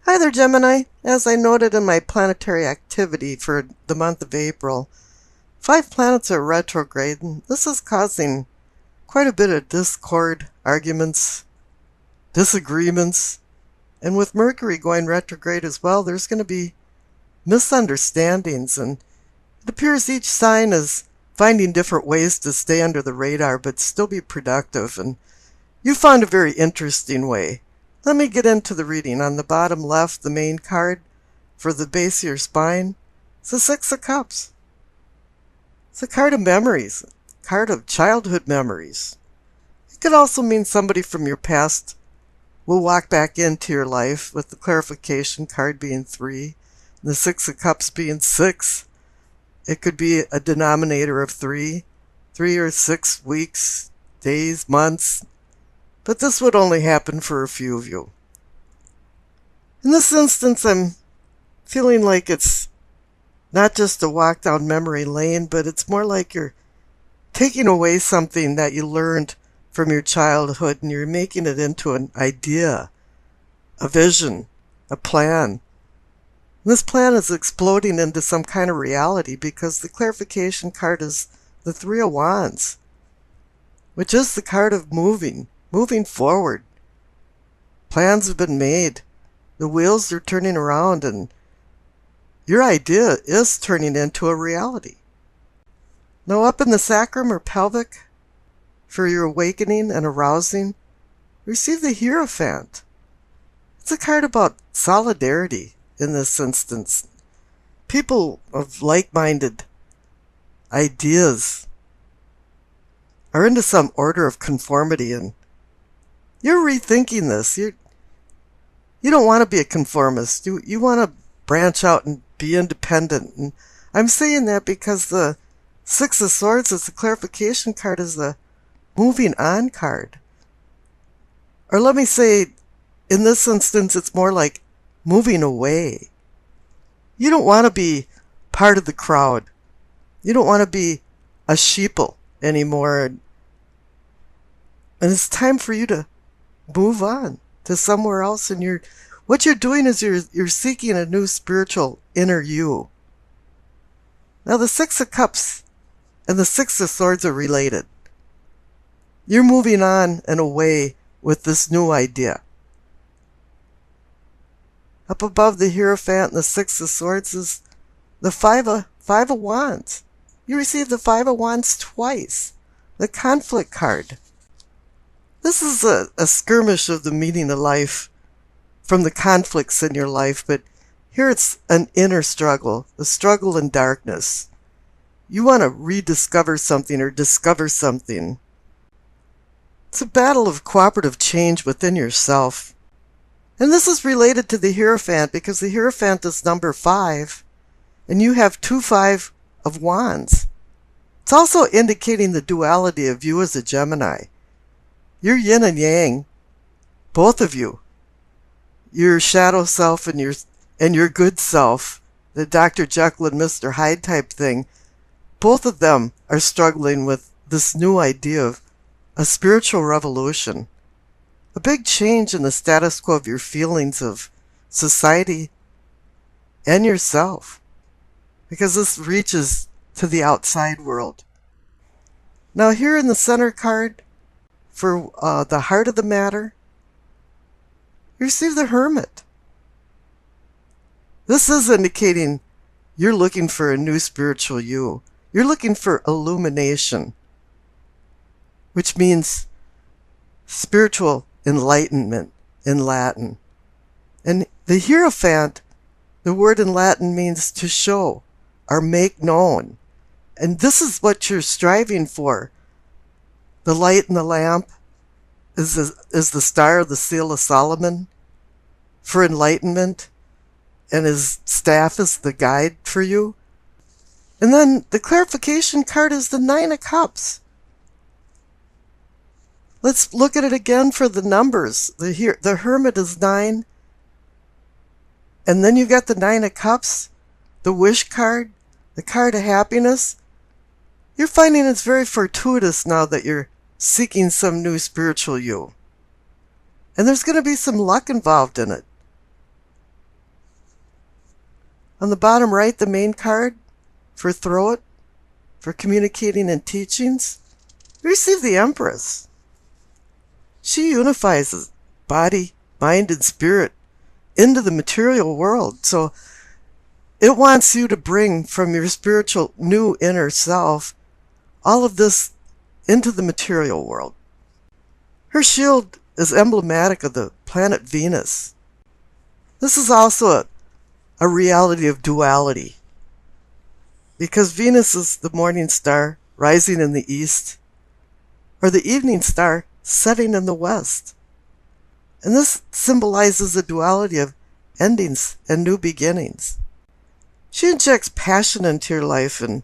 Hi there, Gemini. As I noted in my planetary activity for the month of April, 5 planets are retrograde, and this is causing quite a bit of discord, arguments, disagreements, and with Mercury going retrograde as well, there's going to be misunderstandings, and it appears each sign is finding different ways to stay under the radar but still be productive, and you found a very interesting way. Let me get into the reading. On the bottom left, the main card for the base of your spine, it's the Six of Cups. It's a card of memories, a card of childhood memories. It could also mean somebody from your past will walk back into your life, with the clarification card being 3, and the Six of Cups being 6. It could be a denominator of 3 or 6 weeks, days, months, but this would only happen for a few of you. In this instance, I'm feeling like it's not just a walk down memory lane, but it's more like you're taking away something that you learned from your childhood and you're making it into an idea, a vision, a plan. And this plan is exploding into some kind of reality because the clarification card is the Three of Wands, which is the card of moving forward. Plans have been made. The wheels are turning around and your idea is turning into a reality. Now up in the sacrum or pelvic, for your awakening and arousing, receive the Hierophant. It's a card about solidarity in this instance. People of like-minded ideas are into some order of conformity, and you're rethinking this. You don't want to be a conformist. You want to branch out and be independent. And I'm saying that because the Six of Swords as the clarification card is the moving on card. Or let me say, in this instance, it's more like moving away. You don't want to be part of the crowd. You don't want to be a sheeple anymore. And it's time for you to move on to somewhere else, and what you're doing is you're seeking a new spiritual inner you. Now the Six of Cups and the Six of Swords are related. You're moving on and away with this new idea. Up above the Hierophant and the Six of Swords is the Five of Wands. You receive the Five of Wands twice. The conflict card. This is a skirmish of the meaning of life from the conflicts in your life, but here it's an inner struggle, a struggle in darkness. You want to rediscover something or discover something. It's a battle of cooperative change within yourself. And this is related to the Hierophant because the Hierophant is number 5, and you have 2 Five of Wands. It's also indicating the duality of you as a Gemini. You're yin and yang, both of you. Your shadow self and your good self, the Dr. Jekyll and Mr. Hyde type thing, both of them are struggling with this new idea of a spiritual revolution, a big change in the status quo of your feelings of society and yourself, because this reaches to the outside world. Now here in the center card, for the heart of the matter, you receive the Hermit. This is indicating you're looking for a new spiritual you. You're looking for illumination, which means spiritual enlightenment in Latin. And the Hierophant, the word in Latin means to show or make known. And this is what you're striving for. The light in the lamp is the star of the seal of Solomon for enlightenment, and his staff is the guide for you. And then the clarification card is the Nine of Cups. Let's look at it again for the numbers. The Hermit is 9, and then you got the Nine of Cups, the Wish card, the card of happiness. You're finding it's very fortuitous now that you're seeking some new spiritual you. And there's going to be some luck involved in it. On the bottom right, the main card for throat, for communicating and teachings, we receive the Empress. She unifies body, mind, and spirit into the material world. So it wants you to bring from your spiritual new inner self all of this into the material world. Her shield is emblematic of the planet Venus. This is also a reality of duality, because Venus is the morning star rising in the east, or the evening star setting in the west. And this symbolizes a duality of endings and new beginnings. She injects passion into your life, and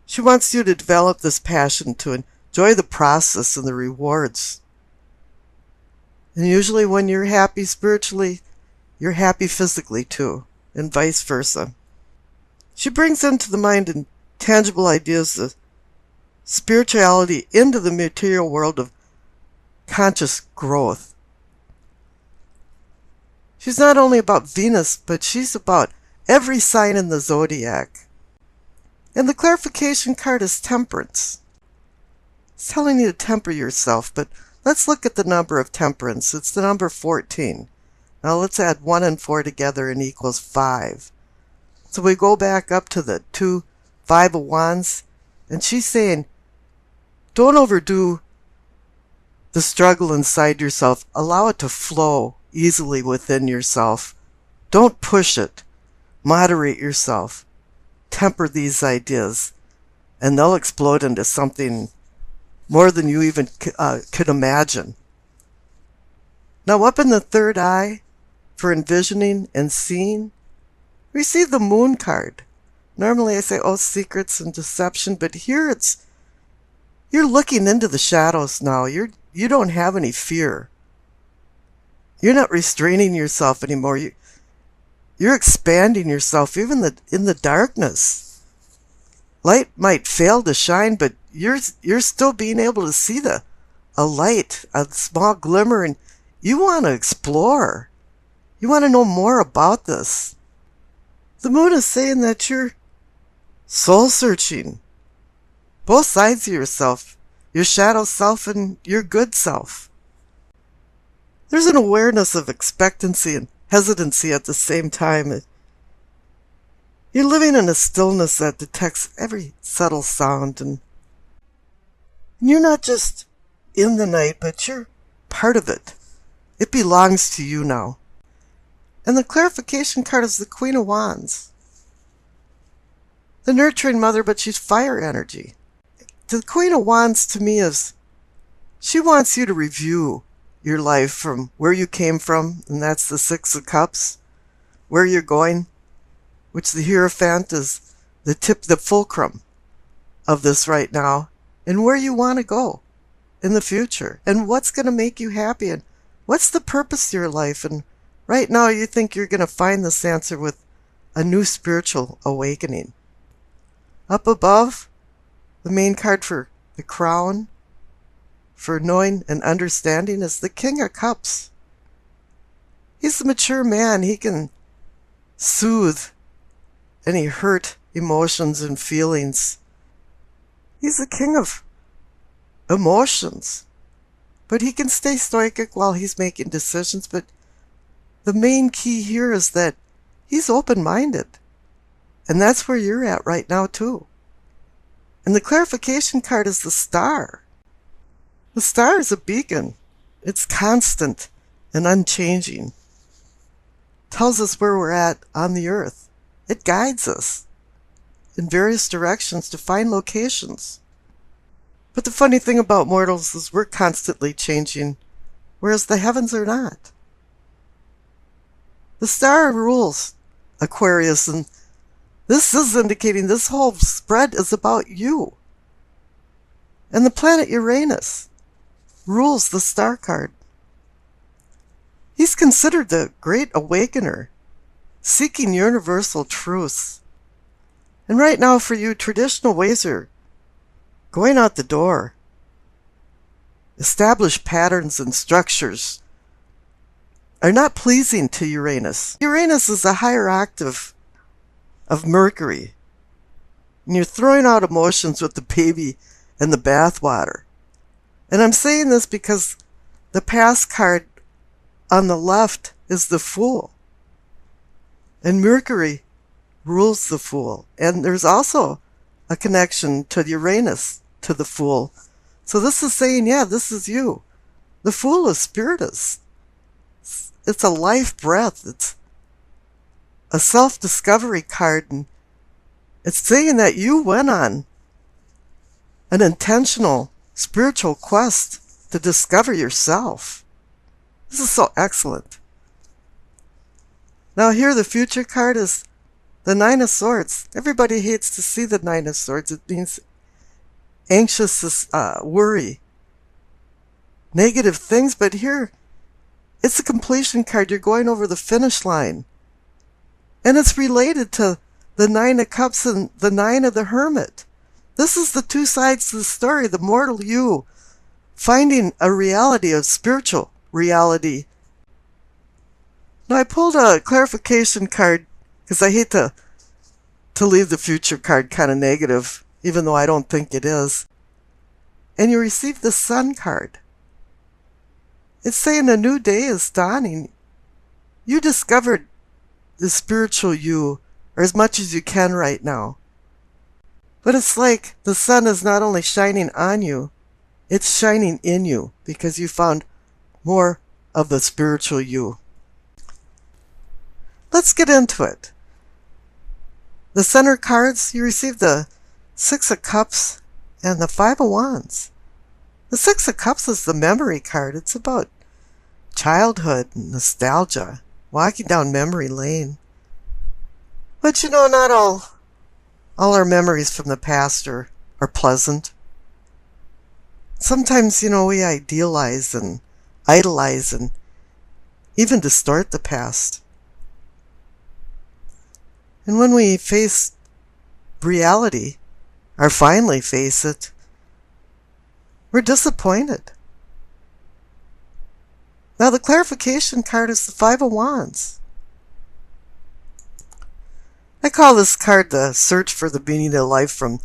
she wants you to develop this passion to enjoy the process and the rewards. And usually when you're happy spiritually, you're happy physically too, and vice versa. She brings into the mind intangible ideas of spirituality into the material world of conscious growth. She's not only about Venus, but she's about every sign in the zodiac. And the clarification card is temperance. It's telling you to temper yourself, but let's look at the number of temperance. It's the number 14. Now let's add 1 and 4 together and equals 5. So we go back up to the 2, 5 of Wands, and she's saying, don't overdo the struggle inside yourself. Allow it to flow easily within yourself. Don't push it. Moderate yourself. Temper these ideas, and they'll explode into something more than you even could imagine. Now up in the third eye, for envisioning and seeing, receive the Moon card. Normally I say, oh, secrets and deception, but here you're looking into the shadows now. You don't have any fear. You're not restraining yourself anymore. You're expanding yourself, even in the darkness. Light might fail to shine, but you're still being able to see a light, a small glimmer, and you want to explore. You want to know more about this. The moon is saying that you're soul searching. Both sides of yourself, your shadow self and your good self. There's an awareness of expectancy and hesitancy at the same time. You're living in a stillness that detects every subtle sound, and you're not just in the night, but you're part of it. It belongs to you now. And the clarification card is the Queen of Wands. The nurturing mother, but she's fire energy. The Queen of Wands to me she wants you to review your life from where you came from, and that's the Six of Cups, where you're going, which the Hierophant is the fulcrum of this right now, and where you want to go in the future, and what's going to make you happy, and what's the purpose of your life. And right now you think you're going to find this answer with a new spiritual awakening. Up above, the main card for the crown, for knowing and understanding, is the King of Cups. He's the mature man. He can soothe any hurt emotions and feelings. He's the king of emotions. But he can stay stoic while he's making decisions. But the main key here is that he's open-minded. And that's where you're at right now too. And the clarification card is the Star. The star is a beacon. It's constant and unchanging. Tells us where we're at on the earth. It guides us in various directions to find locations. But the funny thing about mortals is we're constantly changing, whereas the heavens are not. The star rules Aquarius, and this is indicating this whole spread is about you. And the planet Uranus rules the star card. He's considered the great awakener, seeking universal truths. And right now for you, traditional ways are going out the door. Established patterns and structures are not pleasing to Uranus. Uranus is a higher octave of Mercury. And you're throwing out emotions with the baby and the bathwater. And I'm saying this because the past card on the left is the Fool. And Mercury rules the Fool. And there's also a connection to Uranus, to the Fool. So this is saying, yeah, this is you. The Fool is spiritus. It's a life breath. It's a self-discovery card. And it's saying that you went on an intentional spiritual quest to discover yourself. This is so excellent. Now here the future card is the Nine of Swords. Everybody hates to see the Nine of Swords. It means anxious worry, negative things. But here, it's a completion card. You're going over the finish line. And it's related to the Nine of Cups and the Nine of the Hermit. This is the two sides to the story. The mortal you finding a reality, a spiritual reality. Now I pulled a clarification card because I hate to leave the future card kind of negative, even though I don't think it is. And you receive the Sun card. It's saying a new day is dawning. You discovered the spiritual you, or as much as you can right now. But it's like the sun is not only shining on you, it's shining in you because you found more of the spiritual you. Let's get into it. The center cards, you receive the Six of Cups and the Five of Wands. The Six of Cups is the memory card. It's about childhood and nostalgia, walking down memory lane. But not all our memories from the past are pleasant. Sometimes, we idealize and idolize and even distort the past. And when we face reality, or finally face it, we're disappointed. Now the clarification card is the Five of Wands. I call this card the search for the meaning of life from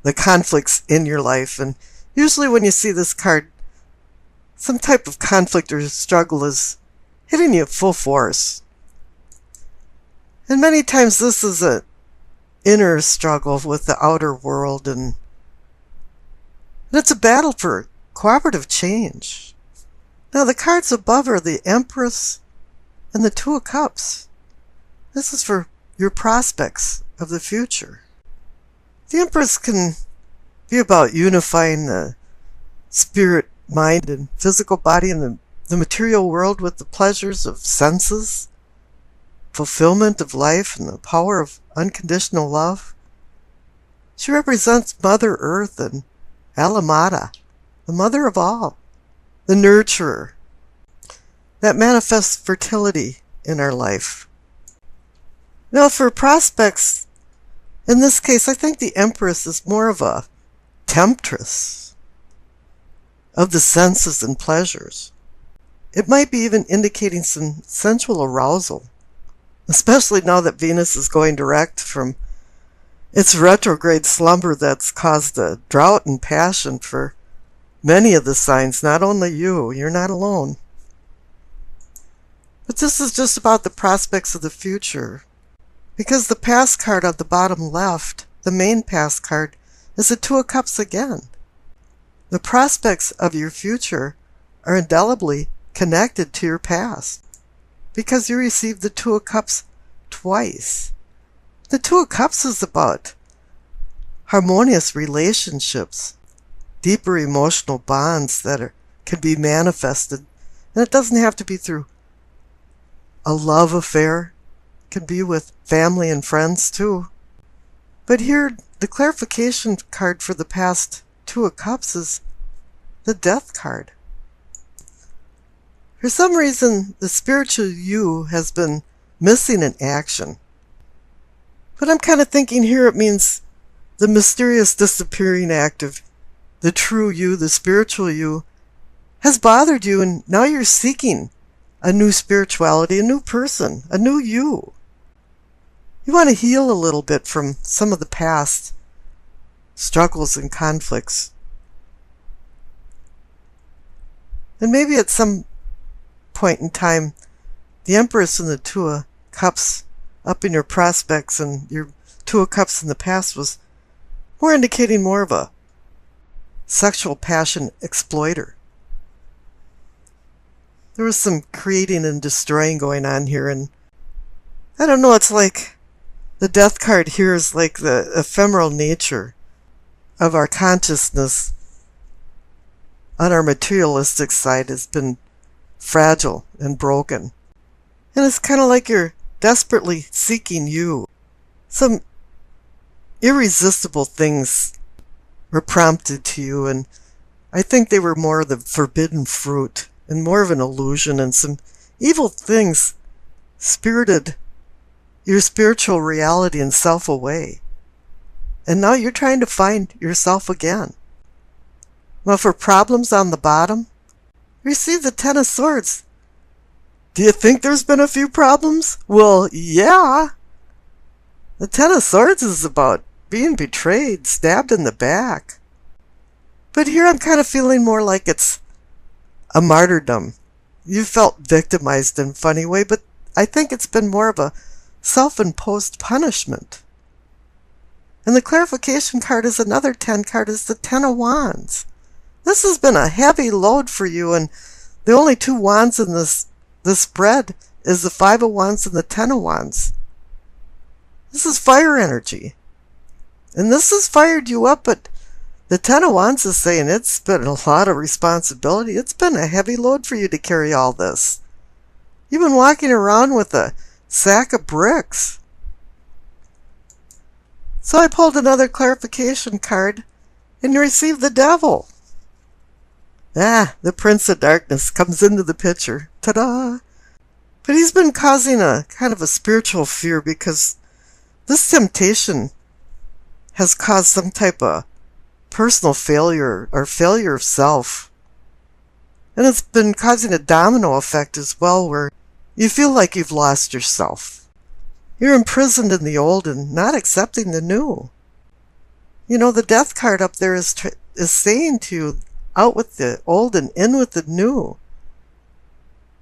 the conflicts in your life. And usually when you see this card, some type of conflict or struggle is hitting you full force. And many times this is an inner struggle with the outer world, and it's a battle for cooperative change. Now the cards above are the Empress and the Two of Cups. This is for your prospects of the future. The Empress can be about unifying the spirit, mind, and physical body in the material world with the pleasures of senses, fulfillment of life, and the power of unconditional love. She represents Mother Earth and Alamada, the mother of all, the nurturer, that manifests fertility in our life. Now for prospects, in this case, I think the Empress is more of a temptress of the senses and pleasures. It might be even indicating some sensual arousal, especially now that Venus is going direct from its retrograde slumber that's caused a drought in passion for many of the signs, not only you. You're not alone. But this is just about the prospects of the future. Because the past card on the bottom left, the main past card, is the Two of Cups again. The prospects of your future are indelibly connected to your past because you received the Two of Cups twice. The Two of Cups is about harmonious relationships, deeper emotional bonds that can be manifested. And it doesn't have to be through a love affair. It can be with family and friends too. But here, the clarification card for the past Two of Cups is the Death card. For some reason, the spiritual you has been missing in action. But I'm kind of thinking here it means the mysterious disappearing act of the true you, the spiritual you, has bothered you, and now you're seeking a new spirituality, a new person, a new you. You want to heal a little bit from some of the past struggles and conflicts. And maybe at some point in time, the Empress and the Two of Cups up in your prospects and your Two of Cups in the past was more indicating more of a sexual passion exploiter. There was some creating and destroying going on here, and I don't know, it's like the Death card here is like the ephemeral nature of our consciousness on our materialistic side has been fragile and broken. And it's kind of like you're desperately seeking you. Some irresistible things were prompted to you, and I think they were more the forbidden fruit and more of an illusion, and some evil things spirited your spiritual reality and self away. And now you're trying to find yourself again. Well, for problems on the bottom, you see the Ten of Swords. Do you think there's been a few problems? Well, yeah. The Ten of Swords is about being betrayed, stabbed in the back. But here I'm kind of feeling more like it's a martyrdom. You felt victimized in a funny way, but I think it's been more of a self-imposed punishment. And the clarification card is another 10 card, is the Ten of Wands. This has been a heavy load for you, and the only two wands in this spread is the Five of Wands and the Ten of Wands. This is fire energy. And this has fired you up, but the Ten of Wands is saying it's been a lot of responsibility. It's been a heavy load for you to carry all this. You've been walking around with a sack of bricks. So I pulled another clarification card, and you received the Devil. The Prince of Darkness comes into the picture. Ta-da! But he's been causing a kind of a spiritual fear because this temptation has caused some type of personal failure or failure of self. And it's been causing a domino effect as well, where you feel like you've lost yourself. You're imprisoned in the old and not accepting the new. You know, the Death card up there is saying to you, out with the old and in with the new.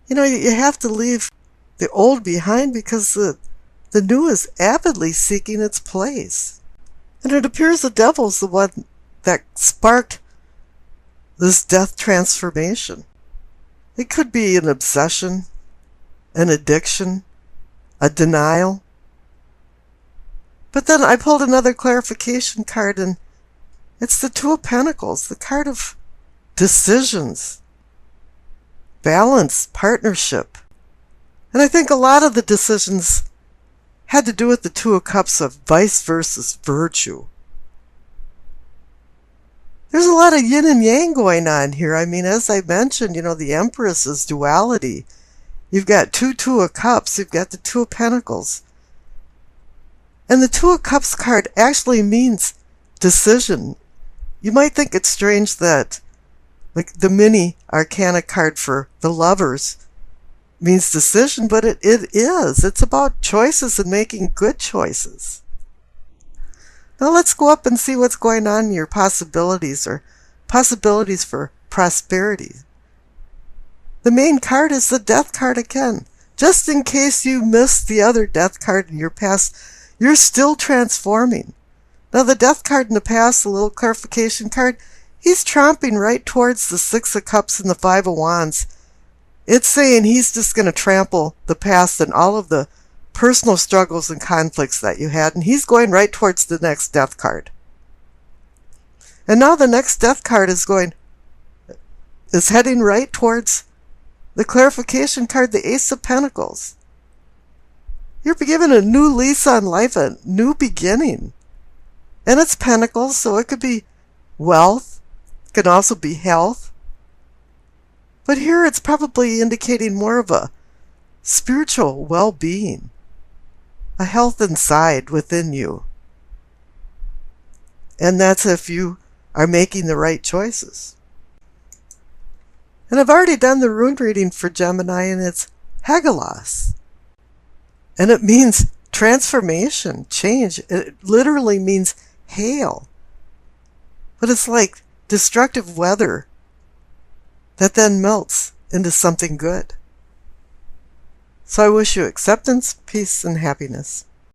You know, you have to leave the old behind because the new is avidly seeking its place. And it appears the Devil's the one that sparked this death transformation. It could be an obsession, an addiction, a denial. But then I pulled another clarification card, and it's the Two of Pentacles, the card of decisions, balance, partnership. And I think a lot of the decisions had to do with the Two of Cups of vice versus virtue. There's a lot of yin and yang going on here. I mean, as I mentioned, you know, the Empress is duality. You've got Two of Cups, you've got the Two of Pentacles. And the Two of Cups card actually means decision. You might think it's strange that, like, the mini arcana card for the Lovers means decision, but it is. It's about choices and making good choices. Now let's go up and see what's going on in your possibilities, or possibilities for prosperity. The main card is the Death card again. Just in case you missed the other Death card in your past, you're still transforming. Now the Death card in the past, the little clarification card, he's tromping right towards the Six of Cups and the Five of Wands. It's saying he's just going to trample the past and all of the personal struggles and conflicts that you had, and he's going right towards the next Death card. And now the next Death card is heading right towards the clarification card, the Ace of Pentacles. You're given a new lease on life, a new beginning. And it's Pentacles, so it could be wealth, it can also be health. But here it's probably indicating more of a spiritual well-being, a health inside within you. And that's if you are making the right choices. And I've already done the rune reading for Gemini, and it's Hagelos. And it means Transformation, change, it literally means hail. But it's like destructive weather that then melts into something good. So I wish you acceptance, peace, and happiness.